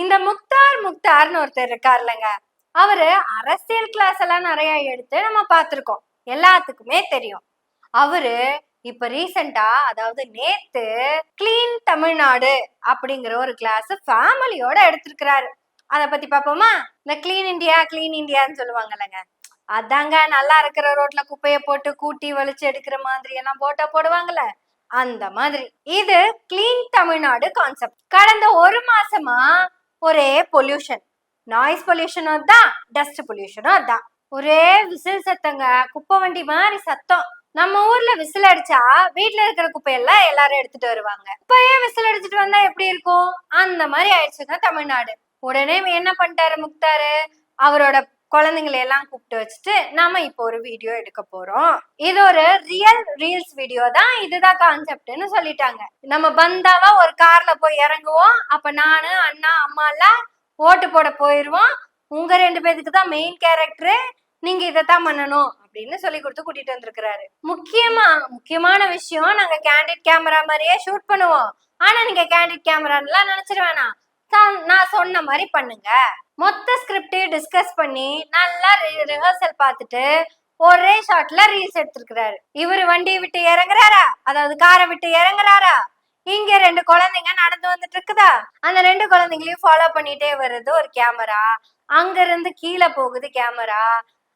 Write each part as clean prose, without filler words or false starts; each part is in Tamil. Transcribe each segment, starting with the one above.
இந்த முக்தார்னு ஒருத்தர் இருக்கார் இல்லைங்க, அவரு அரசியல் கிளாஸ் எல்லாம் நிறைய எடுத்து நம்ம பார்த்திருக்கோம், எல்லாத்துக்குமே தெரியும். அவரு இப்ப ரீசெண்டா, அதாவது நேத்து கிளீன் தமிழ்நாடு அப்படிங்கிற ஒரு கிளாஸ் ஃபேமிலியோட எடுத்திருக்கிறாரு. அத பத்தி பாப்போமா? இந்த கிளீன் இந்தியான்னு சொல்லுவாங்கல்லங்க, அதாங்க நல்லா இருக்கிற ரோட்ல குப்பைய போட்டு கூட்டி வலிச்சு எடுக்கிற மாதிரி எல்லாம் போட்டா போடுவாங்கல்ல, அந்த மாதிரி. இது கிளீன் தமிழ்நாடு கான்செப்ட். கடந்த ஒரு மாசமா ஒரே பொல்யூஷன், நாய்ஸ் பொல்யூஷனும் அதான், டஸ்ட் பொல்யூஷனும் அதான். ஒரே விசில் சத்தங்க, குப்பை வண்டி மாதிரி சத்தம். நம்ம ஊர்ல விசில் அடிச்சா வீட்டுல இருக்கிற குப்பையெல்லாம் எல்லாரும் எடுத்துட்டு வருவாங்க. குப்பையே விசில் அடிச்சுட்டு வந்தா எப்படி இருக்கும்? அந்த மாதிரி ஆயிடுச்சுங்க தமிழ்நாடு. உடனே என்ன பண்ணிட்டாரு முக்தாரு, அவரோட குழந்தைங்களை எல்லாம் கூப்பிட்டு வச்சுட்டு நாம இப்போ ஒரு வீடியோ எடுக்க போறோம். இது ஒரு ரீல்ஸ் வீடியோ தான், இதுதான் கான்செப்ட்னு சொல்லிட்டாங்க. நம்ம பந்தாவா ஒரு கார்ல போய் இறங்குவோம். அப்ப நானு, அண்ணா, அம்மா எல்லாம் ஓட்டு போட போயிருவோம். உங்க 2 பேருக்கு தான் மெயின் கேரக்டரு, நீங்க இதைத்தான் பண்ணணும் அப்படின்னு சொல்லி கொடுத்து கூட்டிட்டு வந்திருக்கிறாரு. முக்கியமான விஷயம், நாங்க கேண்டிட் கேமரா மாதிரியே ஷூட் பண்ணுவோம். ஆனா நீங்க கேண்டிட் கேமரான்லாம் நினைச்சிட வேணாம், நான் சொன்ன மாதிரி பண்ணுங்க. மொத்த ஸ்கிரிப்டையும் டிஸ்கஸ் பண்ணி நல்லா ரிஹர்சல் பார்த்துட்டு ஒரே ஷாட்ல ரீல்ஸ் எடுத்திருக்கிறாரு. இவரு வண்டியை விட்டு இறங்குறாரா, அதாவது காரை விட்டு இறங்குறாரா, இங்க 2 குழந்தைங்க நடந்து வந்துட்டு இருக்குதா, அந்த 2 குழந்தைங்களையும் ஃபாலோ பண்ணிட்டே வருது ஒரு கேமரா. அங்க இருந்து கீழே போகுது கேமரா.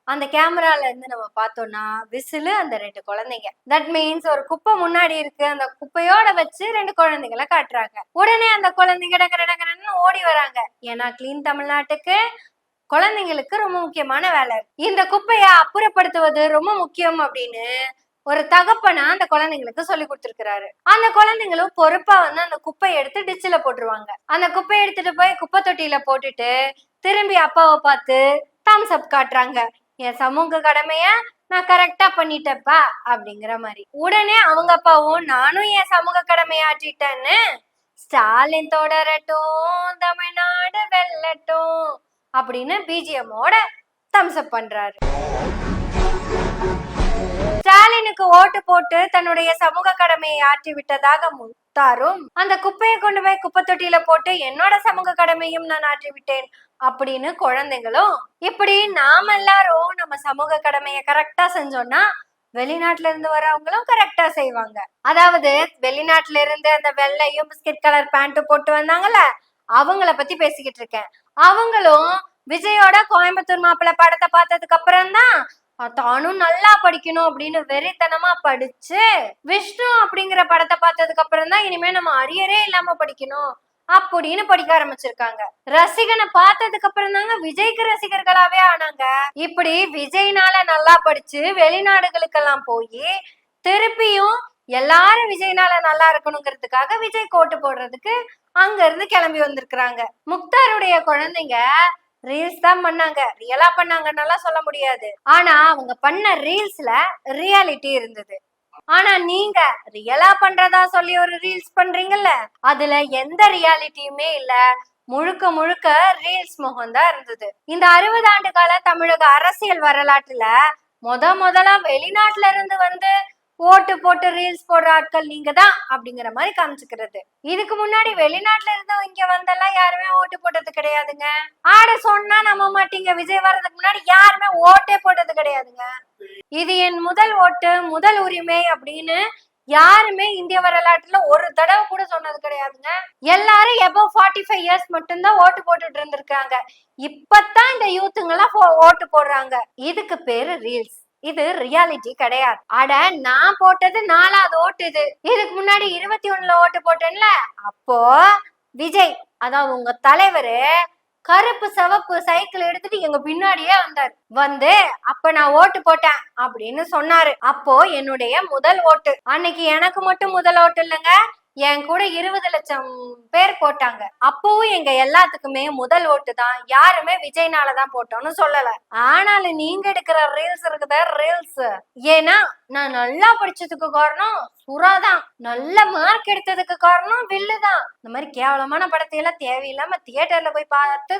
அந்த கேமரால இருந்து நம்ம பார்த்தோம்னா விசிலு அந்த 2 குழந்தைங்க. தட் மீன்ஸ் ஒரு குப்பை முன்னாடி இருக்கு, அந்த குப்பையோட வச்சு 2 குழந்தைங்களை காட்டுறாங்க. உடனே அந்த குழந்தைங்க டகரன்னு ஓடி வராங்க. ஏன்னா கிளீன் தமிழ்நாட்டுக்கு குழந்தைங்களுக்கு ரொம்ப முக்கியமான வேலை. இந்த குப்பைய அப்புறப்படுத்துவது ரொம்ப முக்கியம் அப்படின்னு ஒரு தகப்பனா அந்த குழந்தைங்களுக்கு சொல்லி கொடுத்துருக்கிறாரு. அந்த குழந்தைங்களும் பொறுப்பா அந்த குப்பையை எடுத்து டிச்சில போட்டுருவாங்க. அந்த குப்பையை எடுத்துட்டு போய் குப்பை தொட்டியில போட்டுட்டு திரும்பி அப்பாவை பார்த்து தம்ஸ் அப் காட்டுறாங்க. என் சமூக கடமைய நான் கரெக்டா பண்ணிட்டப்பா அப்படிங்கிற மாதிரி. உடனே அவங்க அப்பாவும் நானும் என் சமூக கடமையை ஆற்றிட்டேன்னு ஸ்டாலின் தொடரட்டும் தமிழ்நாடு வெல்லட்டும் அப்படின்னு பிஜிஎம்மோட தம்ஸ் அப் பண்றாரு. ஸ்டாலினுக்கு ஓட்டு போட்டு தன்னுடைய சமூக கடமையை ஆற்றி விட்டதாக முக்தாரும், அந்த குப்பையை கொண்டு போய் குப்பை தொட்டியில போட்டு என்னோட சமூக கடமையும் நான் ஆற்றி விட்டேன் அப்படின்னு குழந்தைங்களும், இப்படி நாம எல்லாரும் நம்ம சமூக கடமையை கரெக்டா செஞ்சோம்னா வெளிநாட்டுல இருந்து வரவங்களும் கரெக்டா செய்வாங்க. அதாவது வெளிநாட்டுல இருந்து அந்த வெள்ளையும் பிஸ்கட் கலர் பேண்ட் போட்டு வந்தாங்கல்ல, அவங்கள பத்தி பேசிக்கிட்டு இருக்கேன். அவங்களும் விஜயோட கோயம்புத்தூர் மாப்பிள்ளை படத்தை பார்த்ததுக்கு அப்புறம் தான் தானும் நல்லா படிக்கணும் அப்படின்னு வெறித்தனமா படிச்சு, விஷ்ணு அப்படிங்கிற படத்தை பார்த்ததுக்கு அப்புறம் தான் இனிமே நம்ம அரியரே இல்லாம படிக்கணும் அப்படின்னு படிக்க ஆரம்பிச்சிருக்காங்க. ரசிகனை பார்த்ததுக்கு அப்புறம் தாங்க விஜய்க்கு ரசிகர்களாவே ஆனாங்க. இப்படி விஜய்னால நல்லா படிச்சு வெளிநாடுகளுக்கெல்லாம் போய் திருப்பியும் எல்லாரும் விஜய்னால நல்லா இருக்கணுங்கிறதுக்காக விஜய் கோட்டு போடுறதுக்கு அங்க இருந்து கிளம்பி வந்திருக்கிறாங்க. முக்தாருடைய குழந்தைங்க ரீல்ஸ் தான் பண்ணாங்க, ரியலா பண்ணாங்கன்னால சொல்ல முடியாது. ஆனா அவங்க பண்ண ரீல்ஸ்ல ரியாலிட்டி இருந்தது. ஆனா நீங்க ரியலா பண்றதா சொல்லி ஒரு ரீல்ஸ் பண்றீங்கல்ல, அதுல எந்த ரியாலிட்டியுமே இல்ல, முழுக்க முழுக்க ரீல்ஸ் முகம் தான் இருந்தது. இந்த 60 ஆண்டு கால தமிழக அரசியல் வரலாற்றுல முதலா வெளிநாட்டுல இருந்து ஓட்டு போட்டு ரீல்ஸ் போடுற ஆட்கள் நீங்க தான் அப்படிங்கிற மாதிரி காமிச்சுக்கிறது. இதுக்கு முன்னாடி வெளிநாட்டுல இருந்து இங்க வந்தெல்லாம் யாருமே ஓட்டு போட்டது கிடையாதுங்க. ஆட சொன்னா நம்ப மாட்டீங்க, விஜய் வர்றதுக்கு முன்னாடி யாருமே ஓட்டே போட்டது கிடையாதுங்க. இது என் முதல் ஓட்டு, முதல் உரிமை அப்படின்னு யாருமே இந்திய வரலாற்றுல ஒரு தடவை கூட சொன்னது கிடையாதுங்க. எல்லாரும் எபோ 45 இயர்ஸ் மட்டும்தான் ஓட்டு போட்டுட்டு இருந்திருக்காங்க. இப்பதான் இந்த யூத்துங்கெல்லாம் ஓட்டு போடுறாங்க. இதுக்கு பேரு ரீல்ஸ், இது ரியாலிட்டி கிடையாது. அட நான் போட்டது 4வது ஓட்டு. இதுக்கு முன்னாடி 21ல ஓட்டு போட்டேன்ல, அப்போ விஜய் அதாவது உங்க தலைவரு கருப்பு சிவப்பு சைக்கிள் எடுத்துட்டு எங்க பின்னாடியே வந்தாரு. அப்ப நான் ஓட்டு போட்டேன் அப்படின்னு சொன்னாரு. அப்போ என்னுடைய முதல் ஓட்டு. அன்னைக்கு எனக்கு மட்டும் முதல் ஓட்டு இல்லைங்க, என் கூட 20 லட்சம் பேர் போட்டாங்க. அப்பவும் எங்க எல்லாத்துக்குமே முதல் ஓட்டு தான். யாருமே விஜய்னாலதான் போட்டோம்னு சொல்லல. ஆனாலும் நீங்க எடுக்கிற ரீல்ஸ் இருக்குத ரீல்ஸ், ஏன்னா நான் நல்லா படிச்சதுக்கு காரணம் சுறாதான், நல்ல மார்க் எடுத்ததுக்கு காரணம் வில்லுதான். இந்த மாதிரி கேவலமான படத்தை எல்லாம் தேவையில்லாம தியேட்டர்ல போய் பார்த்து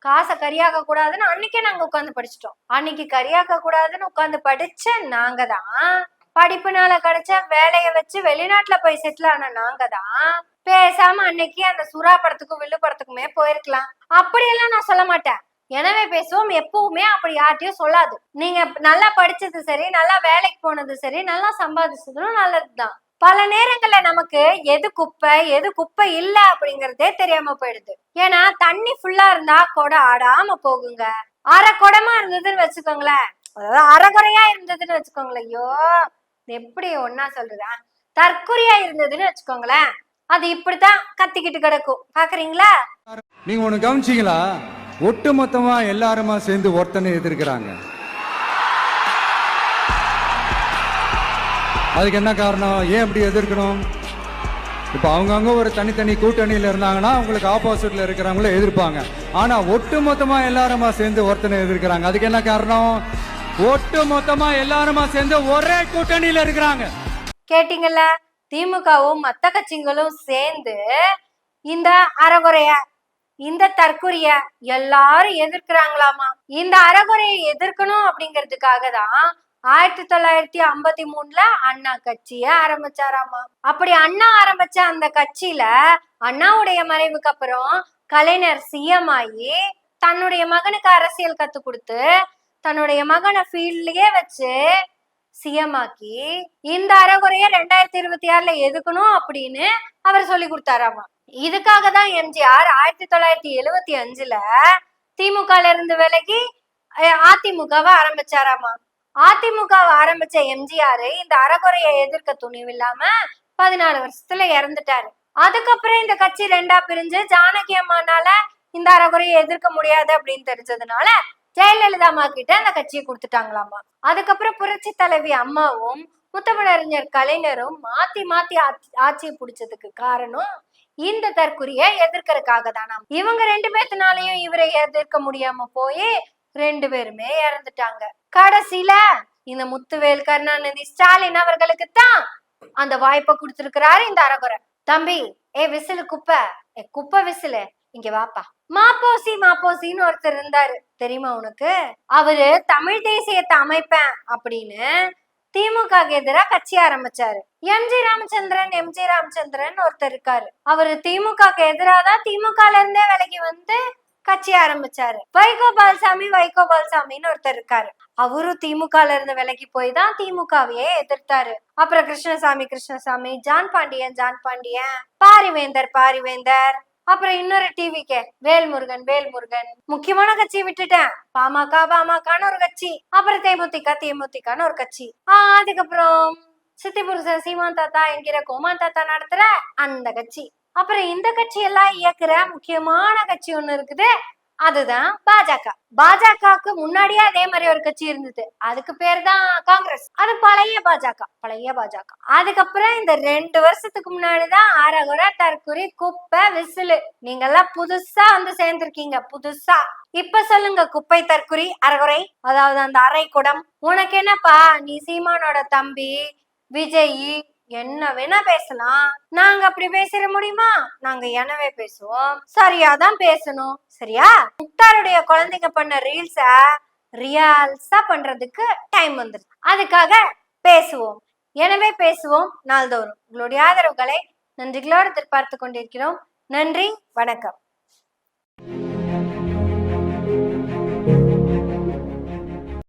காசை கரியாக்க கூடாதுன்னு அன்னைக்கே நாங்க உட்காந்து படிச்சிட்டோம். அன்னைக்கு கரியாக்க கூடாதுன்னு உட்காந்து படிச்ச நாங்க தான் படிப்புனால கிடைச்ச வேலைய வச்சு வெளிநாட்டுல போய் செட்டில் ஆன நாங்க தான் பேசாம அன்னைக்கு அந்த சுறா படத்துக்கும் வில்லு படத்துக்குமே போயிருக்கலாம். அப்படியெல்லாம் நான் சொல்ல மாட்டேன். எனவே பேசுவோம் எப்பவுமே அப்படி யார்ட்டையும் சொல்லாது. நீங்க நல்லா படிச்சது சரி, நல்லா வேலைக்கு போனது சரி, நல்லா சம்பாதிச்சதும் நல்லதுதான். பல நேரங்கள்ல நமக்கு எது குப்பை இல்ல அப்படிங்கறதே தெரியாம போயிடுது. ஏன்னா தண்ணி ஃபுல்லா இருந்தா குடம் ஆடாம போகுங்க. அரை குடமா இருந்ததுன்னு வச்சுக்கோங்களேன், அதாவது அரைகுறையா இருந்ததுன்னு வச்சுக்கோங்களேன், ஐயோ எப்படி ஒன்னா சொல்றதா, தற்குறியா இருந்ததுன்னு வச்சுக்கோங்களேன், அது இப்படித்தான் கத்திக்கிட்டு கிடக்கும். பாக்குறீங்களா? நீங்க ஒண்ணு கவனிச்சீங்களா? ஒட்டு மொத்தமா எல்லாருமா சேர்ந்து ஒருத்தனை எதிர்க்கிறாங்க. அதுக்கு என்ன காரணம்? ஏன் அப்படி எதிர்க்கணும்? இப்ப அவங்கவுங்க ஒரு தனித்தனி கூட்டணியில இருந்தாங்கன்னா அவங்களுக்கு ஆப்போசிட்ல இருக்கிறவங்கள எதிர்ப்பாங்க. ஆனா ஒட்டு மொத்தமா எல்லாருமா சேர்ந்து ஒருத்தனை எதிர்க்கிறாங்க. அதுக்கு என்ன காரணம்? ஒட்டு மொத்தமா எல்லாருமா சேர்ந்து ஒரே கூட்டணியில இருக்கிறாங்க. கேட்டீங்கல்ல? திமுகவும் மத்த கட்சிகளும் சேர்ந்து இந்த அறகுறைய, இந்த தற்குறிய எல்லாரும் எதிர்க்கிறாங்களாமா. இந்த அறகுறையை எதிர்க்கணும் அப்படிங்கிறதுக்காக தான் 1953 அண்ணா கட்சிய ஆரம்பிச்சாராமா. அப்படி அண்ணா ஆரம்பிச்ச அந்த கட்சியில அண்ணாவுடைய மறைவுக்கு அப்புறம் கலைஞர் சிஎம் ஆகி தன்னுடைய மகனுக்கு அரசியல் கத்து கொடுத்து தன்னுடைய மகனை ஃபீல்ட்லயே வச்சு சிஎம் ஆக்கி இந்த அறகுறைய 2026 எதுக்கணும் அப்படின்னு அவர் சொல்லி கொடுத்தாராமா. இதுக்காக தான் எம்ஜிஆர் 1975 திமுக இருந்து விலகி அதிமுகவை ஆரம்பிச்சாராமா. அதிமுகவை ஆரம்பிச்ச எம்ஜிஆர் இந்த அறகுறையை எதிர்க்க துணிவில்லாம 14 வருஷத்துல இறந்துட்டாரு. அதுக்கப்புறம் இந்த கட்சி ரெண்டா பிரிஞ்சு ஜானகி அம்மானால இந்த அறகுறையை எதிர்க்க முடியாது அப்படின்னு தெரிஞ்சதுனால ஜெயலலிதா அம்மா கிட்ட அந்த கட்சியை கொடுத்துட்டாங்களாமா. அதுக்கப்புறம் புரட்சி தலைவி அம்மாவும் முத்தமிழறிஞர் கலைஞரும் மாத்தி மாத்தி ஆட்சியை பிடிச்சதுக்கு காரணம் இந்த தற்குறியை எதிர்க்கிறதுக்காக தானா. இவங்க 2 பேர்த்தினாலையும் இவரை எதிர்க்க முடியாம போய் 2 பேருமே இறந்துட்டாங்க. கடைசியில இந்த முத்துவேல் கருணாநிதி ஸ்டாலின் அவர்களுக்கு தான் அந்த வாய்ப்பை கொடுத்திருக்கிறாரு இந்த அறகுறை. தம்பி, விசிலு குப்பை விசிலு, இங்க வாப்பா. மாப்போசின்னு ஒருத்தர் இருந்தாரு, தெரியுமா உனக்கு? அவரு தமிழ் தேசியத்தை அமைப்பேன் அப்படின்னு திமுக எதிராக கட்சி ஆரம்பிச்சாரு. எம்ஜி ராமச்சந்திரன் ஒருத்தர் இருக்காரு. அவரு திமுக எதிராதான் திமுக இருந்தே விலகி வந்து கட்சி ஆரம்பிச்சாரு. வைகோ பால்சாமின்னு ஒருத்தர் இருக்காரு. அவரும் திமுக இருந்து விலகி போய் தான் திமுகவையே எதிர்த்தாரு. அப்புறம் கிருஷ்ணசாமி, ஜான் பாண்டியன், பாரிவேந்தர், அப்புறம் இன்னொரு டிவிக்கே வேல்முருகன். முக்கியமான கட்சியை விட்டுட்டேன். பாமகன்னு ஒரு கட்சி, அப்புறம் தேமுதிகன்னு ஒரு கட்சி, அதுக்கப்புறம் சித்தி புருஷன் சீமான் தாத்தா என்கிற கோமான் தாத்தா நடத்துற அந்த கட்சி, அப்புறம் இந்த கட்சி எல்லாம் இயக்குற முக்கியமான கட்சி ஒண்ணு இருக்குது, அதுதான் பாஜக. பாஜகவுக்கு முன்னாடியே அதே மாதிரி ஒரு கட்சி இருந்தது, அதுக்கு பேர் தான் காங்கிரஸ். அது பழைய பாஜக. அதுக்கப்புறம் இந்த 2 வருஷத்துக்கு முன்னாடிதான் அறகுறை, தற்குறி, குப்பை, விசிலு, நீங்க எல்லாம் புதுசா வந்து சேர்ந்திருக்கீங்க. புதுசா இப்ப சொல்லுங்க, குப்பை, தற்குறி, அறகுறை, அதாவது அந்த அரை குடம். உனக்கு என்னப்பா, நீ சீமானோட தம்பி விஜய், என்ன வேணா பேசலாம். நாங்க அப்படி பேசிட முடியுமா? நாங்க எனவே பேசுவோம், சரியாதான் பேசணும். சரியா? முக்தாருடைய குழந்தைங்க பண்ண ரீல்ஸ ரியால்ஸா பண்றதுக்கு டைம் வந்துருச்சு. அதுக்காக பேசுவோம், எனவே பேசுவோம் நாள்தோறும். உங்களுடைய ஆதரவுகளை நன்றிகளோடு எதிர்பார்த்து கொண்டிருக்கிறோம். நன்றி, வணக்கம்.